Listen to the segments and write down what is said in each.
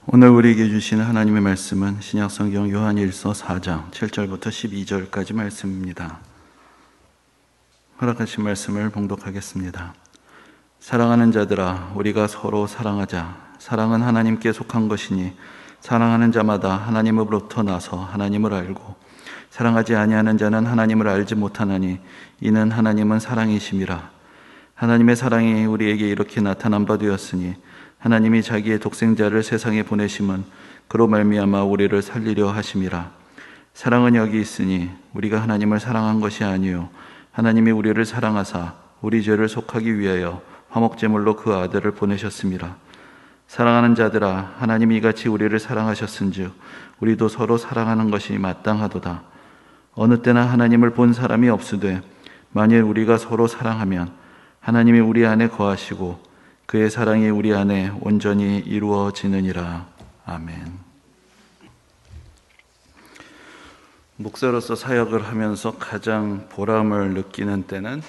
오늘 우리에게 주시는 하나님의 말씀은 신약성경 요한일서 4장 7절부터 12절까지 말씀입니다. 허락하신 말씀을 봉독하겠습니다. 사랑하는 자들아, 우리가 서로 사랑하자. 사랑은 하나님께 속한 것이니 사랑하는 자마다 하나님으로부터 나서 하나님을 알고 사랑하지 아니하는 자는 하나님을 알지 못하나니 이는 하나님은 사랑이심이라. 하나님의 사랑이 우리에게 이렇게 나타난 바 되었으니 하나님이 자기의 독생자를 세상에 보내심은 그로 말미암아 우리를 살리려 하심이라. 사랑은 여기 있으니 우리가 하나님을 사랑한 것이 아니요 하나님이 우리를 사랑하사 우리 죄를 속하기 위하여 화목제물로 그 아들을 보내셨음이라. 사랑하는 자들아, 하나님이 이같이 우리를 사랑하셨은즉 우리도 서로 사랑하는 것이 마땅하도다. 어느 때나 하나님을 본 사람이 없으되 만일 우리가 서로 사랑하면 하나님이 우리 안에 거하시고 그의 사랑이 우리 안에 온전히 이루어지느니라. 아멘. 목사로서 사역을 하면서 가장 보람을 느끼는 때는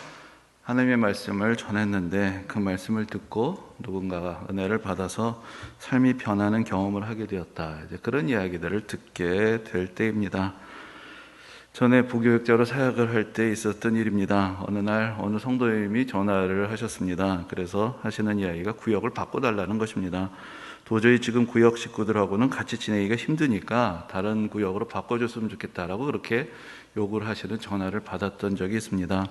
하나님의 말씀을 전했는데 그 말씀을 듣고 누군가가 은혜를 받아서 삶이 변하는 경험을 하게 되었다. 이제 그런 이야기들을 듣게 될 때입니다. 전에 부교육자로 사역을 할 때 있었던 일입니다. 어느 날 어느 성도님이 전화를 하셨습니다. 그래서 하시는 이야기가 구역을 바꿔달라는 것입니다. 도저히 지금 구역 식구들하고는 같이 지내기가 힘드니까 다른 구역으로 바꿔줬으면 좋겠다라고 그렇게 요구를 하시는 전화를 받았던 적이 있습니다.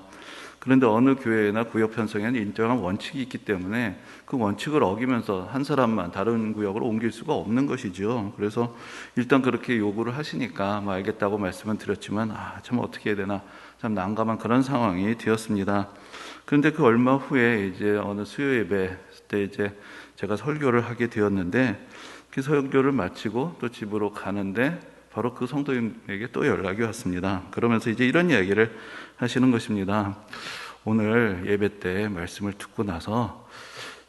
그런데 어느 교회나 구역 편성에는 일정한 원칙이 있기 때문에 그 원칙을 어기면서 한 사람만 다른 구역으로 옮길 수가 없는 것이죠. 그래서 일단 그렇게 요구를 하시니까 알겠다고 말씀은 드렸지만 참 어떻게 해야 되나 참 난감한 그런 상황이 되었습니다. 그런데 그 얼마 후에 이제 어느 수요 예배 때 이제 제가 설교를 하게 되었는데 그 설교를 마치고 또 집으로 가는데 바로 그 성도님에게 또 연락이 왔습니다. 그러면서 이제 이런 이야기를 하시는 것입니다. 오늘 예배 때 말씀을 듣고 나서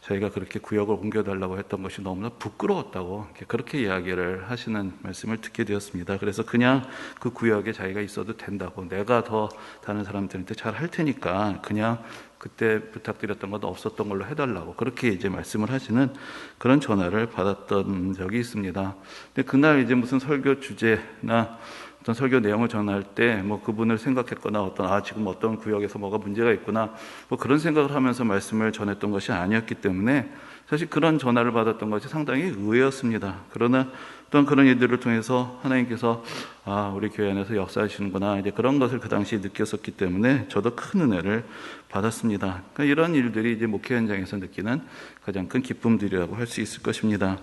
저희가 그렇게 구역을 옮겨달라고 했던 것이 너무나 부끄러웠다고 그렇게 이야기를 하시는 말씀을 듣게 되었습니다. 그래서 그냥 그 구역에 자기가 있어도 된다고, 내가 더 다른 사람들한테 잘 할 테니까 그냥 그때 부탁드렸던 것도 없었던 걸로 해달라고 그렇게 이제 말씀을 하시는 그런 전화를 받았던 적이 있습니다. 근데 그날 이제 무슨 설교 주제나 어떤 설교 내용을 전할 때 그분을 생각했거나 지금 어떤 구역에서 뭐가 문제가 있구나 그런 생각을 하면서 말씀을 전했던 것이 아니었기 때문에 사실 그런 전화를 받았던 것이 상당히 의외였습니다. 그러나 또한 그런 일들을 통해서 하나님께서 우리 교회 안에서 역사하시는구나 이제 그런 것을 그 당시에 느꼈었기 때문에 저도 큰 은혜를 받았습니다. 그러니까 이런 일들이 이제 목회 현장에서 느끼는 가장 큰 기쁨들이라고 할 수 있을 것입니다.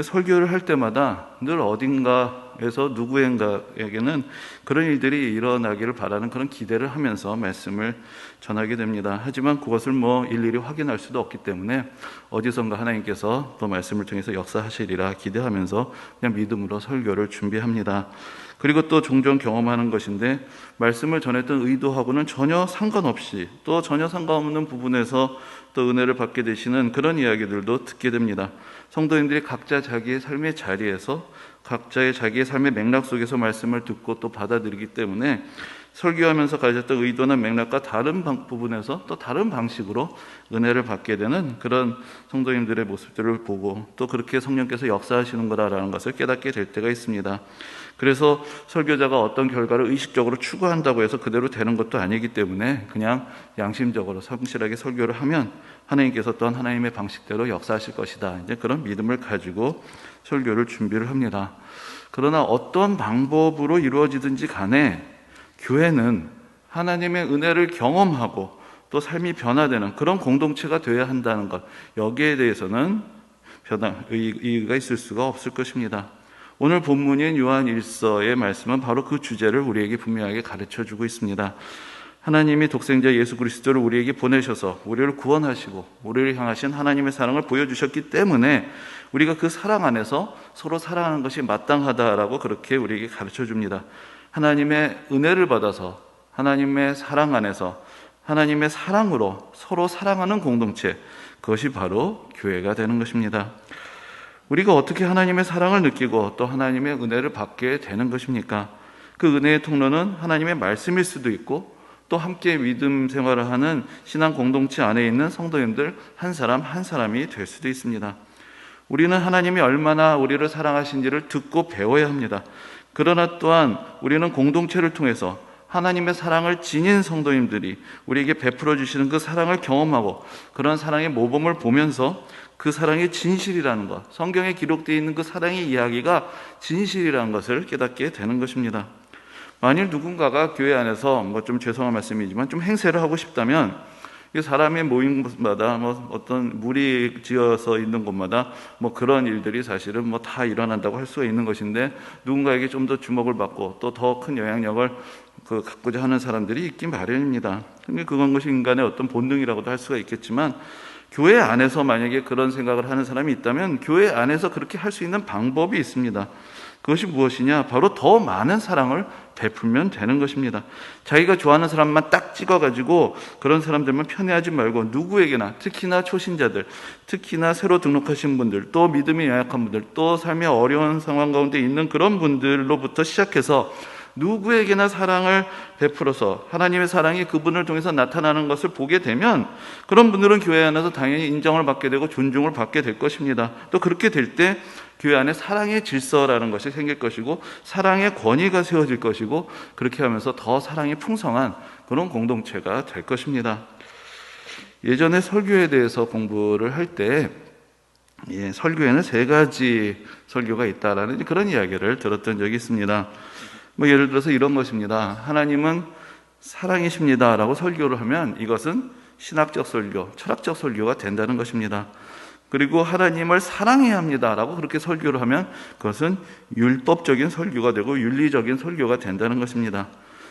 설교를 할 때마다 늘 어딘가에서 누구인가에게는 그런 일들이 일어나기를 바라는 그런 기대를 하면서 말씀을 전하게 됩니다. 하지만 그것을 일일이 확인할 수도 없기 때문에 어디선가 하나님께서 또 말씀을 통해서 역사하시리라 기대하면서 그냥 믿음으로 설교를 준비합니다. 그리고 또 종종 경험하는 것인데 말씀을 전했던 의도하고는 전혀 상관없이 또 전혀 상관없는 부분에서 또 은혜를 받게 되시는 그런 이야기들도 듣게 됩니다. 성도님들이 각자 자기의 삶의 자리에서 각자의 자기의 삶의 맥락 속에서 말씀을 듣고 또 받아들이기 때문에 설교하면서 가졌던 의도나 맥락과 다른 부분에서 또 다른 방식으로 은혜를 받게 되는 그런 성도님들의 모습들을 보고 또 그렇게 성령께서 역사하시는 거라는 것을 깨닫게 될 때가 있습니다. 그래서 설교자가 어떤 결과를 의식적으로 추구한다고 해서 그대로 되는 것도 아니기 때문에 그냥 양심적으로 성실하게 설교를 하면 하나님께서 또한 하나님의 방식대로 역사하실 것이다. 이제 그런 믿음을 가지고 설교를 준비를 합니다. 그러나 어떤 방법으로 이루어지든지 간에 교회는 하나님의 은혜를 경험하고 또 삶이 변화되는 그런 공동체가 되어야 한다는 것, 여기에 대해서는 의의가 있을 수가 없을 것입니다. 오늘 본문인 요한 1서의 말씀은 바로 그 주제를 우리에게 분명하게 가르쳐주고 있습니다. 하나님이 독생자 예수 그리스도를 우리에게 보내셔서 우리를 구원하시고 우리를 향하신 하나님의 사랑을 보여주셨기 때문에 우리가 그 사랑 안에서 서로 사랑하는 것이 마땅하다라고 그렇게 우리에게 가르쳐줍니다. 하나님의 은혜를 받아서 하나님의 사랑 안에서 하나님의 사랑으로 서로 사랑하는 공동체, 그것이 바로 교회가 되는 것입니다. 우리가 어떻게 하나님의 사랑을 느끼고 또 하나님의 은혜를 받게 되는 것입니까? 그 은혜의 통로는 하나님의 말씀일 수도 있고 또 함께 믿음 생활을 하는 신앙 공동체 안에 있는 성도님들 한 사람 한 사람이 될 수도 있습니다. 우리는 하나님이 얼마나 우리를 사랑하신지를 듣고 배워야 합니다. 그러나 또한 우리는 공동체를 통해서 하나님의 사랑을 지닌 성도님들이 우리에게 베풀어 주시는 그 사랑을 경험하고 그런 사랑의 모범을 보면서 그 사랑이 진실이라는 것, 성경에 기록되어 있는 그 사랑의 이야기가 진실이라는 것을 깨닫게 되는 것입니다. 만일 누군가가 교회 안에서 좀 죄송한 말씀이지만 좀 행세를 하고 싶다면 사람의 모임마다 어떤 물이 지어서 있는 곳마다 그런 일들이 사실은 다 일어난다고 할 수가 있는 것인데, 누군가에게 좀 더 주목을 받고 또 더 큰 영향력을 갖고자 하는 사람들이 있기 마련입니다. 그건 것이 인간의 어떤 본능이라고도 할 수가 있겠지만, 교회 안에서 만약에 그런 생각을 하는 사람이 있다면 교회 안에서 그렇게 할 수 있는 방법이 있습니다. 그것이 무엇이냐? 바로 더 많은 사랑을 베풀면 되는 것입니다. 자기가 좋아하는 사람만 딱 찍어가지고 그런 사람들만 편애하지 말고 누구에게나, 특히나 초신자들, 특히나 새로 등록하신 분들, 또 믿음이 연약한 분들, 또 삶의 어려운 상황 가운데 있는 그런 분들로부터 시작해서 누구에게나 사랑을 베풀어서 하나님의 사랑이 그분을 통해서 나타나는 것을 보게 되면 그런 분들은 교회 안에서 당연히 인정을 받게 되고 존중을 받게 될 것입니다. 또 그렇게 될 때 교회 안에 사랑의 질서라는 것이 생길 것이고 사랑의 권위가 세워질 것이고, 그렇게 하면서 더 사랑이 풍성한 그런 공동체가 될 것입니다. 예전에 설교에 대해서 공부를 할 때 설교에는 3가지 설교가 있다라는 그런 이야기를 들었던 적이 있습니다. 예를 들어서 이런 것입니다. 하나님은 사랑이십니다 라고 설교를 하면 이것은 신학적 설교, 철학적 설교가 된다는 것입니다. 그리고 하나님을 사랑해야 합니다 라고 그렇게 설교를 하면 그것은 율법적인 설교가 되고 윤리적인 설교가 된다는 것입니다.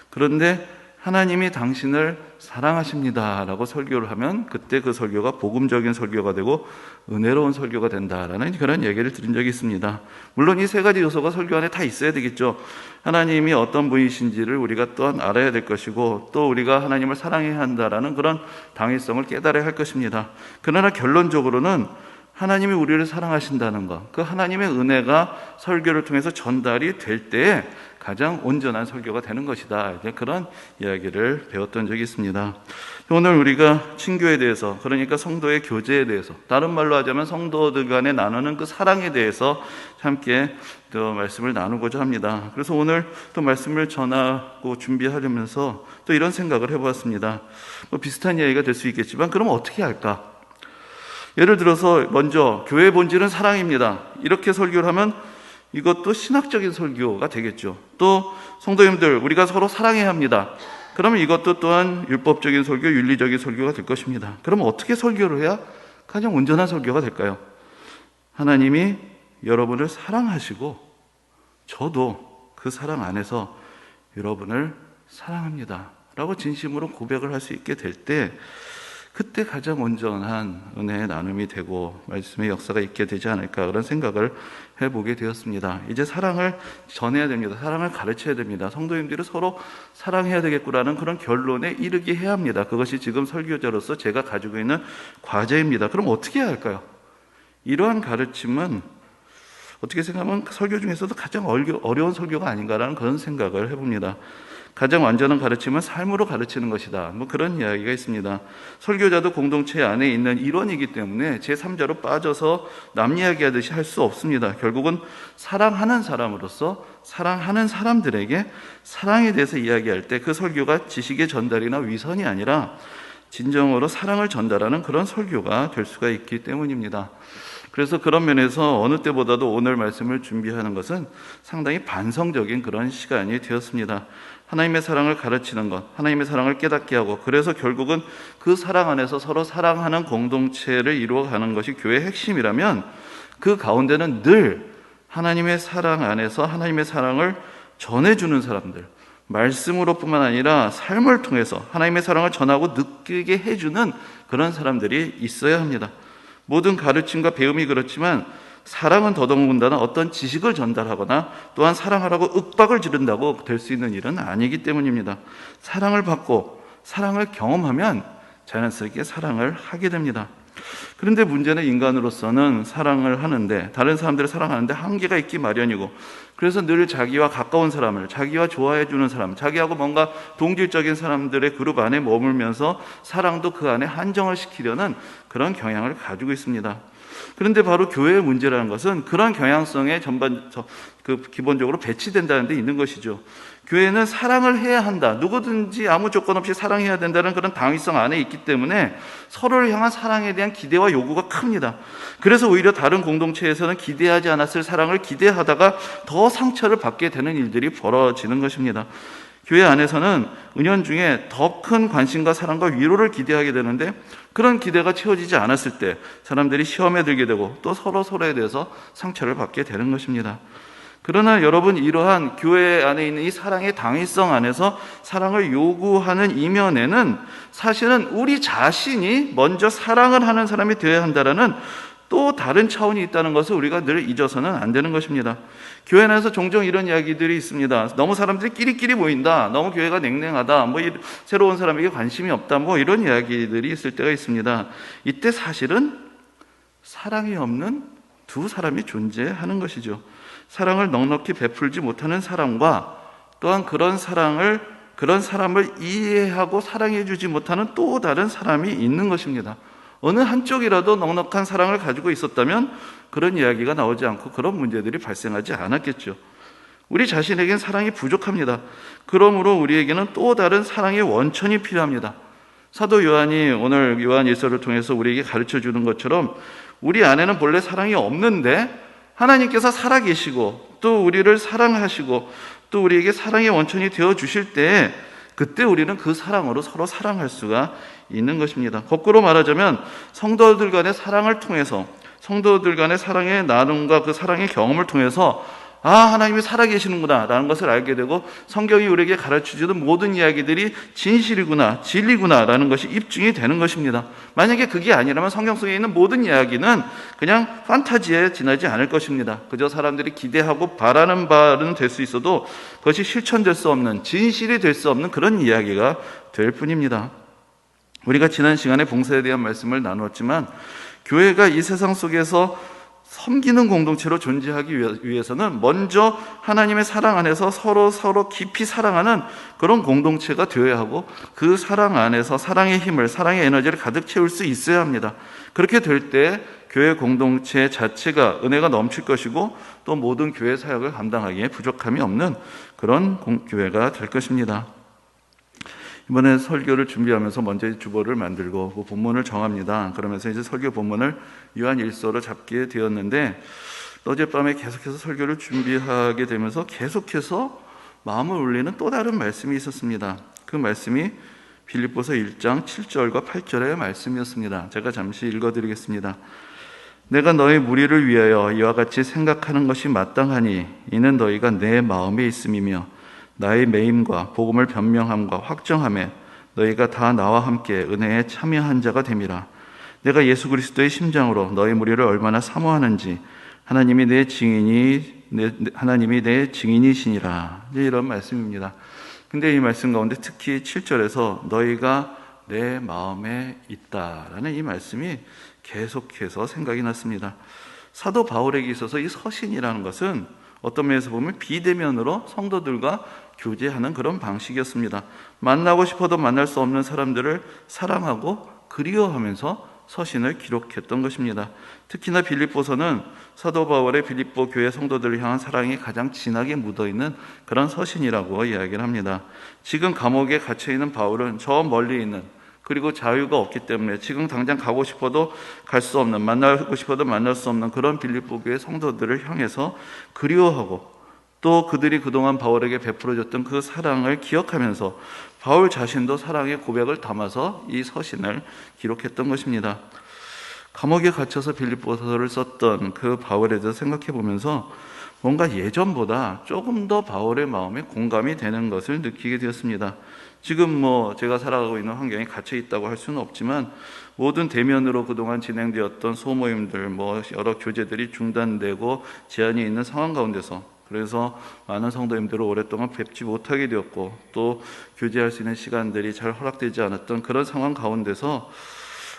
그런데 하나님이 당신을 사랑하십니다 라고 설교를 하면 그때 그 설교가 복음적인 설교가 되고 은혜로운 설교가 된다라는 그런 얘기를 들은 적이 있습니다. 물론 이 3가지 요소가 설교 안에 다 있어야 되겠죠. 하나님이 어떤 분이신지를 우리가 또한 알아야 될 것이고, 또 우리가 하나님을 사랑해야 한다라는 그런 당위성을 깨달아야 할 것입니다. 그러나 결론적으로는 하나님이 우리를 사랑하신다는 것, 그 하나님의 은혜가 설교를 통해서 전달이 될 때에 가장 온전한 설교가 되는 것이다. 그런 이야기를 배웠던 적이 있습니다. 오늘 우리가 친교에 대해서, 그러니까 성도의 교제에 대해서, 다른 말로 하자면 성도들 간에 나누는 그 사랑에 대해서 함께 또 말씀을 나누고자 합니다. 그래서 오늘 또 말씀을 전하고 준비하려면서 또 이런 생각을 해보았습니다. 비슷한 이야기가 될 수 있겠지만 그럼 어떻게 할까? 예를 들어서 먼저 교회의 본질은 사랑입니다. 이렇게 설교를 하면 이것도 신학적인 설교가 되겠죠. 또 성도님들, 우리가 서로 사랑해야 합니다. 그러면 이것도 또한 율법적인 설교, 윤리적인 설교가 될 것입니다. 그럼 어떻게 설교를 해야 가장 온전한 설교가 될까요? 하나님이 여러분을 사랑하시고 저도 그 사랑 안에서 여러분을 사랑합니다 라고 진심으로 고백을 할 수 있게 될 때, 그때 가장 온전한 은혜의 나눔이 되고 말씀의 역사가 있게 되지 않을까, 그런 생각을 해보게 되었습니다. 이제 사랑을 전해야 됩니다. 사랑을 가르쳐야 됩니다. 성도님들이 서로 사랑해야 되겠구나는 그런 결론에 이르게 해야 합니다. 그것이 지금 설교자로서 제가 가지고 있는 과제입니다. 그럼 어떻게 해야 할까요? 이러한 가르침은 어떻게 생각하면 설교 중에서도 가장 어려운 설교가 아닌가라는 그런 생각을 해봅니다. 가장 완전한 가르침은 삶으로 가르치는 것이다. 그런 이야기가 있습니다. 설교자도 공동체 안에 있는 일원이기 때문에 제3자로 빠져서 남 이야기하듯이 할 수 없습니다. 결국은 사랑하는 사람으로서 사랑하는 사람들에게 사랑에 대해서 이야기할 때 그 설교가 지식의 전달이나 위선이 아니라 진정으로 사랑을 전달하는 그런 설교가 될 수가 있기 때문입니다. 그래서 그런 면에서 어느 때보다도 오늘 말씀을 준비하는 것은 상당히 반성적인 그런 시간이 되었습니다. 하나님의 사랑을 가르치는 것, 하나님의 사랑을 깨닫게 하고, 그래서 결국은 그 사랑 안에서 서로 사랑하는 공동체를 이루어가는 것이 교회의 핵심이라면, 그 가운데는 늘 하나님의 사랑 안에서 하나님의 사랑을 전해주는 사람들, 말씀으로 뿐만 아니라 삶을 통해서 하나님의 사랑을 전하고 느끼게 해주는 그런 사람들이 있어야 합니다. 모든 가르침과 배움이 그렇지만 사랑은 더더군다나 어떤 지식을 전달하거나 또한 사랑하라고 윽박을 지른다고 될 수 있는 일은 아니기 때문입니다. 사랑을 받고 사랑을 경험하면 자연스럽게 사랑을 하게 됩니다. 그런데 문제는 인간으로서는 사랑을 하는데, 다른 사람들을 사랑하는데 한계가 있기 마련이고, 그래서 늘 자기와 가까운 사람을, 자기와 좋아해 주는 사람, 자기하고 뭔가 동질적인 사람들의 그룹 안에 머물면서 사랑도 그 안에 한정을 시키려는 그런 경향을 가지고 있습니다. 그런데 바로 교회의 문제라는 것은 그런 경향성에 기본적으로 배치된다는 데 있는 것이죠. 교회는 사랑을 해야 한다. 누구든지 아무 조건 없이 사랑해야 된다는 그런 당위성 안에 있기 때문에 서로를 향한 사랑에 대한 기대와 요구가 큽니다. 그래서 오히려 다른 공동체에서는 기대하지 않았을 사랑을 기대하다가 더 상처를 받게 되는 일들이 벌어지는 것입니다. 교회 안에서는 은연중에 더 큰 관심과 사랑과 위로를 기대하게 되는데 그런 기대가 채워지지 않았을 때 사람들이 시험에 들게 되고 또 서로에 대해서 상처를 받게 되는 것입니다. 그러나 여러분, 이러한 교회 안에 있는 이 사랑의 당위성 안에서 사랑을 요구하는 이면에는 사실은 우리 자신이 먼저 사랑을 하는 사람이 되어야 한다라는 또 다른 차원이 있다는 것을 우리가 늘 잊어서는 안 되는 것입니다. 교회 안에서 종종 이런 이야기들이 있습니다. 너무 사람들이 끼리끼리 모인다, 너무 교회가 냉랭하다, 새로운 사람에게 관심이 없다, 이런 이야기들이 있을 때가 있습니다. 이때 사실은 사랑이 없는 두 사람이 존재하는 것이죠. 사랑을 넉넉히 베풀지 못하는 사람과 또한 그런 사람을 이해하고 사랑해 주지 못하는 또 다른 사람이 있는 것입니다. 어느 한쪽이라도 넉넉한 사랑을 가지고 있었다면 그런 이야기가 나오지 않고 그런 문제들이 발생하지 않았겠죠. 우리 자신에겐 사랑이 부족합니다. 그러므로 우리에게는 또 다른 사랑의 원천이 필요합니다. 사도 요한이 오늘 요한 1서를 통해서 우리에게 가르쳐 주는 것처럼 우리 안에는 본래 사랑이 없는데 하나님께서 살아계시고 또 우리를 사랑하시고 또 우리에게 사랑의 원천이 되어 주실 때 그때 우리는 그 사랑으로 서로 사랑할 수가 있는 것입니다. 거꾸로 말하자면 성도들 간의 사랑을 통해서, 성도들 간의 사랑의 나눔과 그 사랑의 경험을 통해서 하나님이 살아계시는구나 라는 것을 알게 되고 성경이 우리에게 가르쳐주는 모든 이야기들이 진실이구나, 진리구나 라는 것이 입증이 되는 것입니다. 만약에 그게 아니라면 성경 속에 있는 모든 이야기는 그냥 판타지에 지나지 않을 것입니다. 그저 사람들이 기대하고 바라는 바는 될 수 있어도 그것이 실천될 수 없는, 진실이 될 수 없는 그런 이야기가 될 뿐입니다. 우리가 지난 시간에 봉사에 대한 말씀을 나누었지만 교회가 이 세상 속에서 섬기는 공동체로 존재하기 위해서는 먼저 하나님의 사랑 안에서 서로 깊이 사랑하는 그런 공동체가 되어야 하고 그 사랑 안에서 사랑의 힘을, 사랑의 에너지를 가득 채울 수 있어야 합니다. 그렇게 될 때 교회 공동체 자체가 은혜가 넘칠 것이고 또 모든 교회 사역을 감당하기에 부족함이 없는 그런 교회가 될 것입니다. 이번에 설교를 준비하면서 먼저 주보를 만들고 그 본문을 정합니다. 그러면서 이제 설교 본문을 요한 1서로 잡게 되었는데 어젯밤에 계속해서 설교를 준비하게 되면서 계속해서 마음을 울리는 또 다른 말씀이 있었습니다. 그 말씀이 빌립보서 1장 7절과 8절의 말씀이었습니다. 제가 잠시 읽어드리겠습니다. 내가 너희 무리를 위하여 이와 같이 생각하는 것이 마땅하니 이는 너희가 내 마음에 있음이며 나의 매임과 복음을 변명함과 확정함에 너희가 다 나와 함께 은혜에 참여한 자가 됨이라. 내가 예수 그리스도의 심장으로 너희 무리를 얼마나 사모하는지 하나님이 내 증인이시니라. 이런 말씀입니다. 근데 이 말씀 가운데 특히 7절에서 너희가 내 마음에 있다라는 이 말씀이 계속해서 생각이 났습니다. 사도 바울에게 있어서 이 서신이라는 것은 어떤 면에서 보면 비대면으로 성도들과 교제하는 그런 방식이었습니다. 만나고 싶어도 만날 수 없는 사람들을 사랑하고 그리워하면서 서신을 기록했던 것입니다. 특히나 빌립보서는 사도 바울의 빌립보 교회 성도들을 향한 사랑이 가장 진하게 묻어있는 그런 서신이라고 이야기를 합니다. 지금 감옥에 갇혀있는 바울은 저 멀리 있는, 그리고 자유가 없기 때문에 지금 당장 가고 싶어도 갈 수 없는, 만나고 싶어도 만날 수 없는 그런 빌립보 교회 성도들을 향해서 그리워하고 또 그들이 그동안 바울에게 베풀어줬던 그 사랑을 기억하면서 바울 자신도 사랑의 고백을 담아서 이 서신을 기록했던 것입니다. 감옥에 갇혀서 빌립보서를 썼던 그 바울에 대해서 생각해 보면서 뭔가 예전보다 조금 더 바울의 마음에 공감이 되는 것을 느끼게 되었습니다. 지금 제가 살아가고 있는 환경에 갇혀 있다고 할 수는 없지만 모든 대면으로 그동안 진행되었던 소모임들, 여러 교제들이 중단되고 제한이 있는 상황 가운데서, 그래서 많은 성도님들을 오랫동안 뵙지 못하게 되었고 또 교제할 수 있는 시간들이 잘 허락되지 않았던 그런 상황 가운데서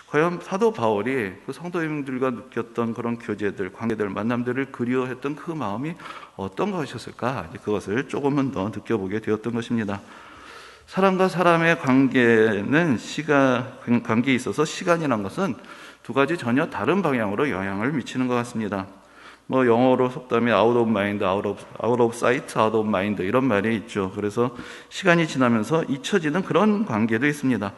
과연 사도 바울이 그 성도님들과 느꼈던 그런 교제들, 관계들, 만남들을 그리워했던 그 마음이 어떤 것이었을까? 그것을 조금은 더 느껴보게 되었던 것입니다. 사람과 사람의 관계에 있어서 시간이란 것은 두 가지 전혀 다른 방향으로 영향을 미치는 것 같습니다. 뭐 영어로 속담이 out of mind, out of sight, out of mind 이런 말이 있죠. 그래서 시간이 지나면서 잊혀지는 그런 관계도 있습니다.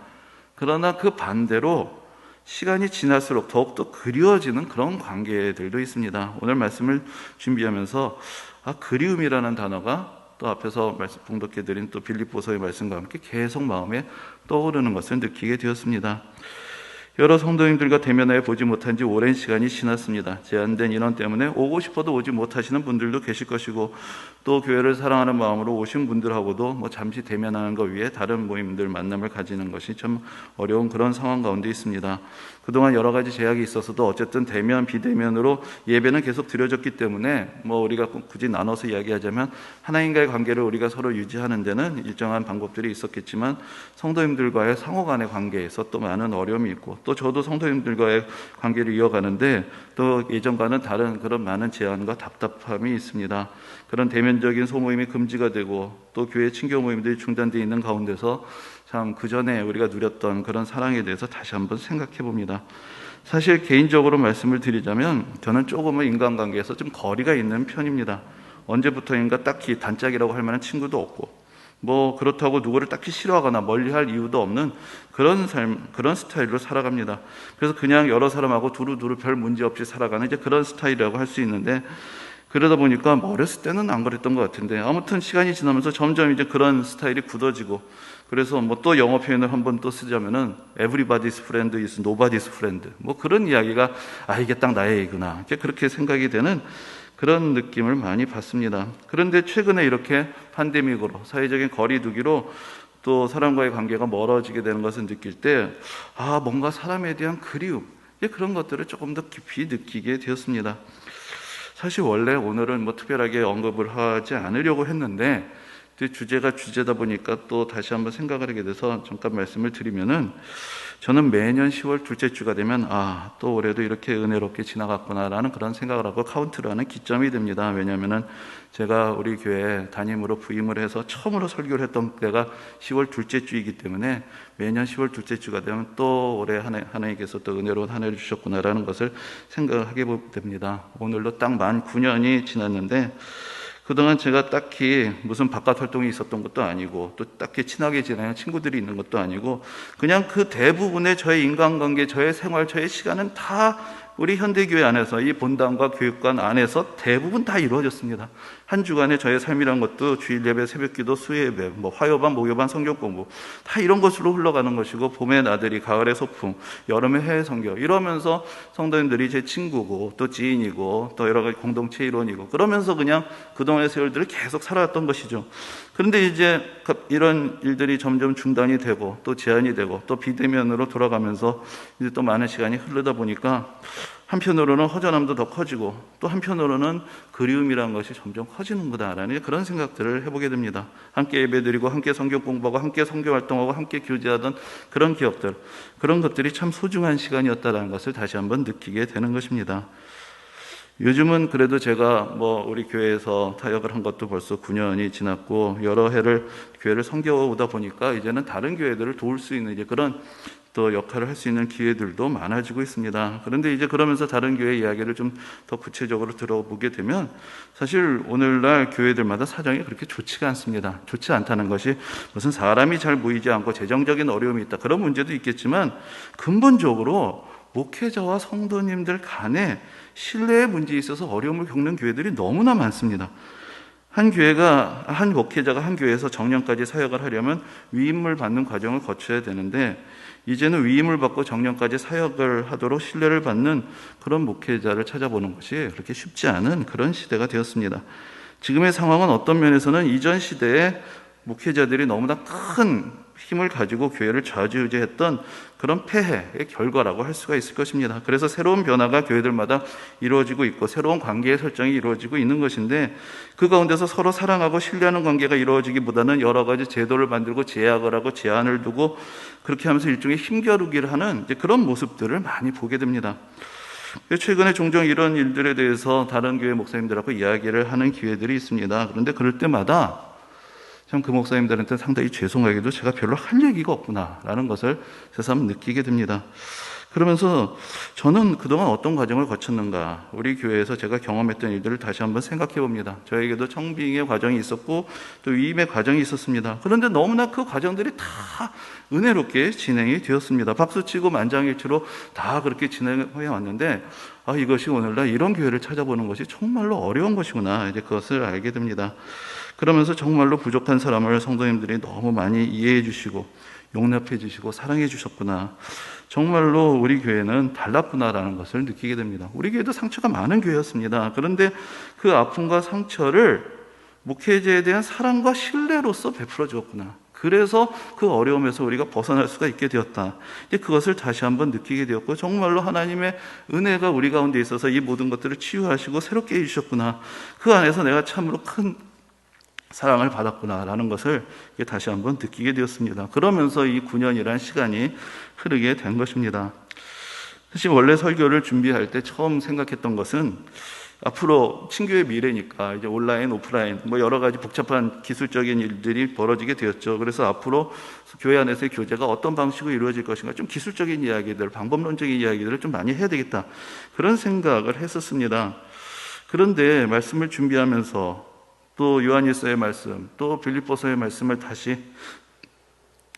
그러나 그 반대로 시간이 지날수록 더욱더 그리워지는 그런 관계들도 있습니다. 오늘 말씀을 준비하면서 그리움이라는 단어가 또 앞에서 봉독해드린 또 빌립보서의 말씀과 함께 계속 마음에 떠오르는 것을 느끼게 되었습니다. 여러 성도님들과 대면하여 보지 못한 지 오랜 시간이 지났습니다. 제한된 인원 때문에 오고 싶어도 오지 못하시는 분들도 계실 것이고, 또 교회를 사랑하는 마음으로 오신 분들하고도 잠시 대면하는 것 위에 다른 모임들 만남을 가지는 것이 참 어려운 그런 상황 가운데 있습니다. 그동안 여러 가지 제약이 있어서도 어쨌든 대면, 비대면으로 예배는 계속 드려졌기 때문에 우리가 굳이 나눠서 이야기하자면 하나님과의 관계를 우리가 서로 유지하는 데는 일정한 방법들이 있었겠지만, 성도님들과의 상호 간의 관계에서 또 많은 어려움이 있고, 또 저도 성도님들과의 관계를 이어가는데 또 예전과는 다른 그런 많은 제한과 답답함이 있습니다. 그런 대면적인 소모임이 금지가 되고 또 교회 친교 모임들이 중단되어 있는 가운데서 참 그전에 우리가 누렸던 그런 사랑에 대해서 다시 한번 생각해 봅니다. 사실 개인적으로 말씀을 드리자면 저는 조금은 인간관계에서 좀 거리가 있는 편입니다. 언제부터인가 딱히 단짝이라고 할 만한 친구도 없고, 그렇다고 누구를 딱히 싫어하거나 멀리할 이유도 없는 그런 삶, 그런 스타일로 살아갑니다. 그래서 그냥 여러 사람하고 두루두루 별 문제 없이 살아가는 이제 그런 스타일이라고 할 수 있는데, 그러다 보니까 어렸을 때는 안 그랬던 것 같은데, 아무튼 시간이 지나면서 점점 이제 그런 스타일이 굳어지고, 그래서 또 영어 표현을 한번 또 쓰자면은 everybody's friend is nobody's friend, 그런 이야기가 이게 딱 나의 얘기구나, 그렇게 생각이 되는 그런 느낌을 많이 받습니다. 그런데 최근에 이렇게 팬데믹으로 사회적인 거리두기로 또 사람과의 관계가 멀어지게 되는 것을 느낄 때 뭔가 사람에 대한 그리움, 그런 것들을 조금 더 깊이 느끼게 되었습니다. 사실 원래 오늘은 특별하게 언급을 하지 않으려고 했는데 주제가 주제다 보니까 또 다시 한번 생각을 하게 돼서 잠깐 말씀을 드리면은, 저는 매년 10월 둘째 주가 되면 또 올해도 이렇게 은혜롭게 지나갔구나라는 그런 생각을 하고 카운트를 하는 기점이 됩니다. 왜냐하면은 제가 우리 교회 담임으로 부임을 해서 처음으로 설교를 했던 때가 10월 둘째 주이기 때문에 매년 10월 둘째 주가 되면 또 올해 하나님께서 또 은혜로운 한 해를 주셨구나라는 것을 생각하게 됩니다. 오늘로 딱 만 9년이 지났는데, 그동안 제가 딱히 무슨 바깥 활동이 있었던 것도 아니고 또 딱히 친하게 지내는 친구들이 있는 것도 아니고, 그냥 그 대부분의 저의 인간관계, 저의 생활, 저의 시간은 다 우리 현대교회 안에서 이 본당과 교육관 안에서 대부분 다 이루어졌습니다. 한 주간에 저의 삶이란 것도 주일 예배, 새벽 기도, 수요 예배, 화요반, 목요반 성경 공부 다 이런 것으로 흘러가는 것이고, 봄의 나들이, 가을의 소풍, 여름의 해외 선교, 이러면서 성도님들이 제 친구고 또 지인이고 또 여러 가지 공동체 일원이고, 그러면서 그냥 그동안의 세월들을 계속 살아왔던 것이죠. 그런데 이제 이런 일들이 점점 중단이 되고 또 제한이 되고 또 비대면으로 돌아가면서 이제 또 많은 시간이 흐르다 보니까 한편으로는 허전함도 더 커지고 또 한편으로는 그리움이라는 것이 점점 커지는구나라는 그런 생각들을 해보게 됩니다. 함께 예배드리고 함께 성경 공부하고 함께 선교활동하고 함께 교제하던 그런 기억들, 그런 것들이 참 소중한 시간이었다는 것을 다시 한번 느끼게 되는 것입니다. 요즘은 그래도 제가 우리 교회에서 타역을 한 것도 벌써 9년이 지났고 여러 해를 교회를 섬겨오다 보니까 이제는 다른 교회들을 도울 수 있는 이제 그런 또 역할을 할 수 있는 기회들도 많아지고 있습니다. 그런데 이제 그러면서 다른 교회 이야기를 좀 더 구체적으로 들어보게 되면, 사실 오늘날 교회들마다 사정이 그렇게 좋지가 않습니다. 좋지 않다는 것이 무슨 사람이 잘 모이지 않고 재정적인 어려움이 있다, 그런 문제도 있겠지만, 근본적으로 목회자와 성도님들 간에 신뢰의 문제에 있어서 어려움을 겪는 교회들이 너무나 많습니다. 한 목회자가 한 교회에서 정년까지 사역을 하려면 위임을 받는 과정을 거쳐야 되는데, 이제는 위임을 받고 정년까지 사역을 하도록 신뢰를 받는 그런 목회자를 찾아보는 것이 그렇게 쉽지 않은 그런 시대가 되었습니다. 지금의 상황은 어떤 면에서는 이전 시대에 목회자들이 너무나 큰 힘을 가지고 교회를 좌지우지했던 그런 폐해의 결과라고 할 수가 있을 것입니다. 그래서 새로운 변화가 교회들마다 이루어지고 있고 새로운 관계의 설정이 이루어지고 있는 것인데, 그 가운데서 서로 사랑하고 신뢰하는 관계가 이루어지기보다는 여러 가지 제도를 만들고 제약을 하고 제한을 두고 그렇게 하면서 일종의 힘겨루기를 하는 그런 모습들을 많이 보게 됩니다. 최근에 종종 이런 일들에 대해서 다른 교회 목사님들하고 이야기를 하는 기회들이 있습니다. 그런데 그럴 때마다 참 그 목사님들한테 상당히 죄송하게도 제가 별로 할 얘기가 없구나라는 것을 새삼 느끼게 됩니다. 그러면서 저는 그동안 어떤 과정을 거쳤는가, 우리 교회에서 제가 경험했던 일들을 다시 한번 생각해 봅니다. 저에게도 청빙의 과정이 있었고 또 위임의 과정이 있었습니다. 그런데 너무나 그 과정들이 다 은혜롭게 진행이 되었습니다. 박수치고 만장일치로 다 그렇게 진행해 왔는데, 이것이 오늘날 이런 교회를 찾아보는 것이 정말로 어려운 것이구나, 이제 그것을 알게 됩니다. 그러면서 정말로 부족한 사람을 성도님들이 너무 많이 이해해 주시고 용납해 주시고 사랑해 주셨구나, 정말로 우리 교회는 달랐구나라는 것을 느끼게 됩니다. 우리 교회도 상처가 많은 교회였습니다. 그런데 그 아픔과 상처를 목회자에 대한 사랑과 신뢰로서 베풀어 주었구나, 그래서 그 어려움에서 우리가 벗어날 수가 있게 되었다, 이제 그것을 다시 한번 느끼게 되었고, 정말로 하나님의 은혜가 우리 가운데 있어서 이 모든 것들을 치유하시고 새롭게 해주셨구나, 그 안에서 내가 참으로 큰 사랑을 받았구나라는 것을 다시 한번 느끼게 되었습니다. 그러면서 이 9년이라는 시간이 흐르게 된 것입니다. 사실 원래 설교를 준비할 때 처음 생각했던 것은 앞으로 친교의 미래니까 이제 온라인, 오프라인 여러 가지 복잡한 기술적인 일들이 벌어지게 되었죠. 그래서 앞으로 교회 안에서의 교제가 어떤 방식으로 이루어질 것인가, 좀 기술적인 이야기들, 방법론적인 이야기들을 좀 많이 해야 되겠다, 그런 생각을 했었습니다. 그런데 말씀을 준비하면서 또 요한일서의 말씀, 또 빌립보서의 말씀을 다시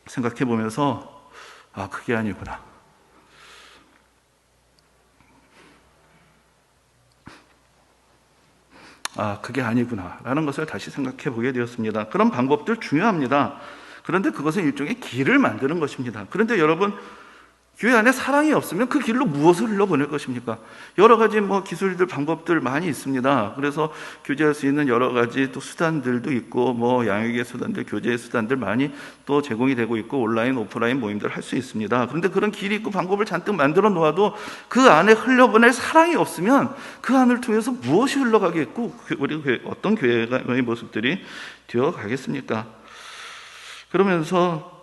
생각해 보면서 그게 아니구나, 그게 아니구나 라는 것을 다시 생각해 보게 되었습니다. 그런 방법들 중요합니다. 그런데 그것은 일종의 길을 만드는 것입니다. 그런데 여러분, 교회 안에 사랑이 없으면 그 길로 무엇을 흘러보낼 것입니까? 여러 가지 기술들, 방법들 많이 있습니다. 그래서 교제할 수 있는 여러 가지 또 수단들도 있고, 양육의 수단들, 교제의 수단들 많이 또 제공이 되고 있고, 온라인, 오프라인 모임들 할 수 있습니다. 그런데 그런 길이 있고 방법을 잔뜩 만들어 놓아도 그 안에 흘려보낼 사랑이 없으면 그 안을 통해서 무엇이 흘러가겠고, 우리 어떤 교회의 모습들이 되어 가겠습니까? 그러면서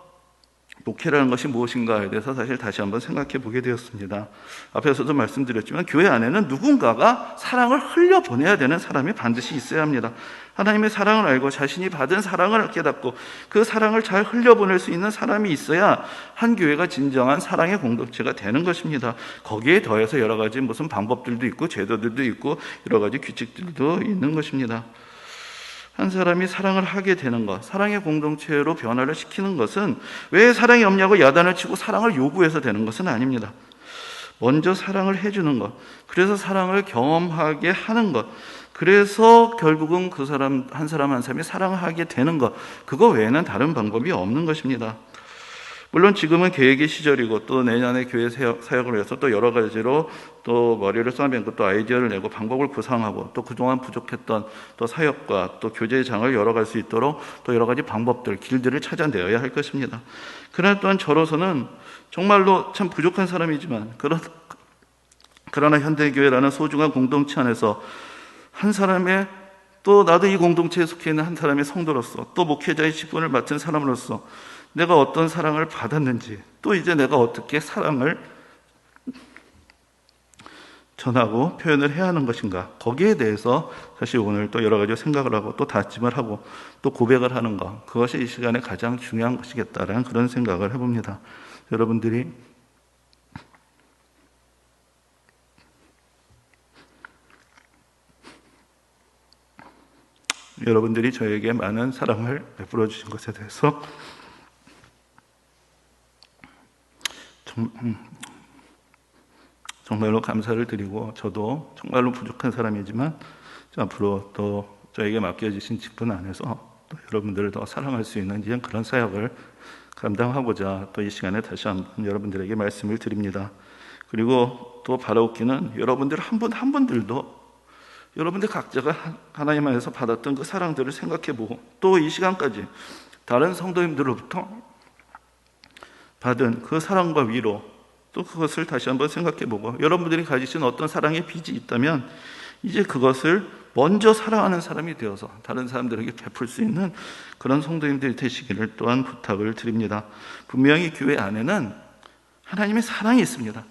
목회라는 것이 무엇인가에 대해서 사실 다시 한번 생각해 보게 되었습니다. 앞에서도 말씀드렸지만 교회 안에는 누군가가 사랑을 흘려보내야 되는 사람이 반드시 있어야 합니다. 하나님의 사랑을 알고 자신이 받은 사랑을 깨닫고 그 사랑을 잘 흘려보낼 수 있는 사람이 있어야 한 교회가 진정한 사랑의 공동체가 되는 것입니다. 거기에 더해서 여러 가지 무슨 방법들도 있고 제도들도 있고 여러 가지 규칙들도 있는 것입니다. 한 사람이 사랑을 하게 되는 것, 사랑의 공동체로 변화를 시키는 것은 왜 사랑이 없냐고 야단을 치고 사랑을 요구해서 되는 것은 아닙니다. 먼저 사랑을 해주는 것, 그래서 사랑을 경험하게 하는 것, 그래서 결국은 그 사람 한 사람이 사랑을 하게 되는 것, 그거 외에는 다른 방법이 없는 것입니다. 물론 지금은 계획의 시절이고 또 내년에 교회 사역을 위해서 또 여러 가지로 또 머리를 써매고 또 아이디어를 내고 방법을 구상하고 또 그동안 부족했던 또 사역과 또 교제의 장을 열어갈 수 있도록 또 여러 가지 방법들, 길들을 찾아내어야 할 것입니다. 그러나 또한 저로서는 정말로 참 부족한 사람이지만 그러나 현대교회라는 소중한 공동체 안에서 한 사람의, 또 나도 이 공동체에 속해 있는 한 사람의 성도로서, 또 목회자의 직분을 맡은 사람으로서 내가 어떤 사랑을 받았는지, 또 이제 내가 어떻게 사랑을 전하고 표현을 해야 하는 것인가, 거기에 대해서 사실 오늘 또 여러 가지 생각을 하고 또 다짐을 하고 또 고백을 하는 것, 그것이 이 시간에 가장 중요한 것이겠다라는 그런 생각을 해봅니다. 여러분들이 저에게 많은 사랑을 베풀어 주신 것에 대해서 정말로 감사를 드리고, 저도 정말로 부족한 사람이지만 앞으로 또 저에게 맡겨주신 직분 안에서 또 여러분들을 더 사랑할 수 있는 이런 그런 사역을 감당하고자 또 이 시간에 다시 한번 여러분들에게 말씀을 드립니다. 그리고 또 바라옵기는 여러분들 한 분 한 분들도 여러분들 각자가 하나님 안에서 받았던 그 사랑들을 생각해보고 또 이 시간까지 다른 성도님들로부터 받은 그 사랑과 위로, 또 그것을 다시 한번 생각해보고 여러분들이 가지신 어떤 사랑의 빚이 있다면 이제 그것을 먼저 사랑하는 사람이 되어서 다른 사람들에게 베풀 수 있는 그런 성도님들이 되시기를 또한 부탁을 드립니다. 분명히 교회 안에는 하나님의 사랑이 있습니다.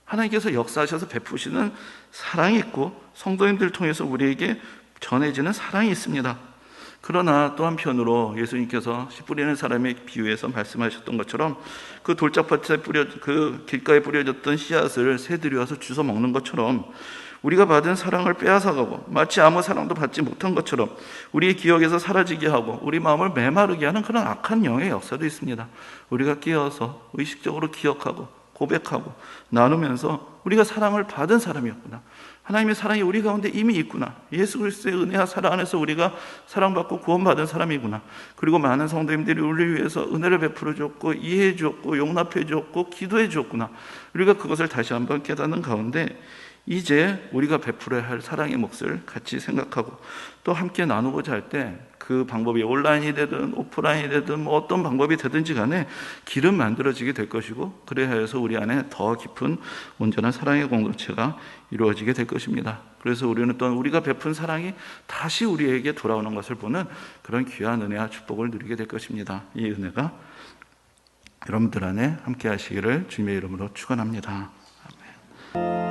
하나님께서 역사하셔서 베푸시는 사랑이 있고 성도님들을 통해서 우리에게 전해지는 사랑이 있습니다. 그러나 또 한편으로 예수님께서 씨 뿌리는 사람의 비유에서 말씀하셨던 것처럼 그 돌짝밭에 그 길가에 뿌려졌던 씨앗을 새들이 와서 주워 먹는 것처럼 우리가 받은 사랑을 빼앗아가고 마치 아무 사랑도 받지 못한 것처럼 우리의 기억에서 사라지게 하고 우리 마음을 메마르게 하는 그런 악한 영의 역사도 있습니다. 우리가 깨어서 의식적으로 기억하고 고백하고 나누면서 우리가 사랑을 받은 사람이었구나, 하나님의 사랑이 우리 가운데 이미 있구나, 예수 그리스도의 은혜와 사랑 안에서 우리가 사랑받고 구원받은 사람이구나, 그리고 많은 성도님들이 우리를 위해서 은혜를 베풀어 줬고 이해해 줬고 용납해 줬고 기도해 줬구나, 우리가 그것을 다시 한번 깨닫는 가운데 이제 우리가 베풀어야 할 사랑의 몫을 같이 생각하고 또 함께 나누고자 할 때 그 방법이 온라인이 되든 오프라인이 되든 뭐 어떤 방법이 되든지 간에 길은 만들어지게 될 것이고, 그래야 해서 우리 안에 더 깊은 온전한 사랑의 공동체가 이루어지게 될 것입니다. 그래서 우리는 또한 우리가 베푼 사랑이 다시 우리에게 돌아오는 것을 보는 그런 귀한 은혜와 축복을 누리게 될 것입니다. 이 은혜가 여러분들 안에 함께 하시기를 주님의 이름으로 축원합니다. 아멘.